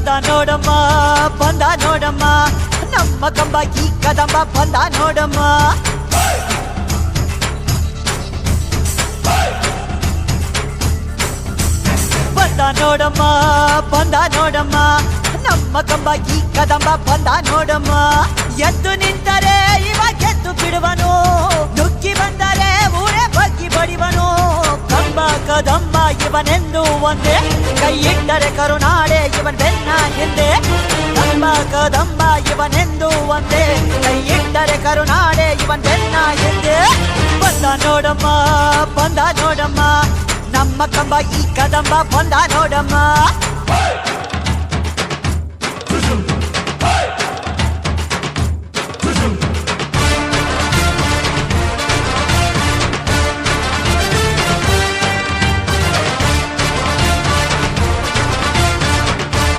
ಬಂದ ನೋಡಮ್ಮ ಬಂದ ನೋಡಮ್ಮ ನಮ್ಮ ಕಂಬ ಈ ಕದಂಬ ಬಂದ ನೋಡಮ್ಮ ಬಂದ ನೋಡಮ್ಮ ಬಂದ ನೋಡಮ್ಮ ನಮ್ಮ ಕಂಬ ಈ ಕದಂಬ ಬಂದ ನೋಡಮ್ಮ ಎದ್ದು ನಿಂತರೆ ಇವ ಗೆದ್ದು ಬಿಡುವನು ನುಗ್ಗಿ ಬಂದರೆ ಊರೇ ಬಗ್ಗಿ ಬಡಿವನು ಕಂಬ ಕದಂಬ ಇವನೆಂದು ಒಂದೇ ಕೈ ಇಟ್ಟರೆ ಕರುನಾಡೆ ಇವನ್ ಬೆನ್ನ ಹಿಂದೆ ಕಂಬ ಕದಂಬ ಇವನೆಂದು ಒಂದೇ ಕೈ ಇಟ್ಟರೆ ಕರುನಾಡೆ ಇವನ್ ಬೆನ್ನ ಹಿಂದೆ ಬಂದ ನೋಡಮ್ಮ ಬಂದ ನೋಡಮ್ಮ ನಮ್ಮ ಕಂಬ ಈ ಕದಂಬ ಬಂದ ನೋಡಮ್ಮ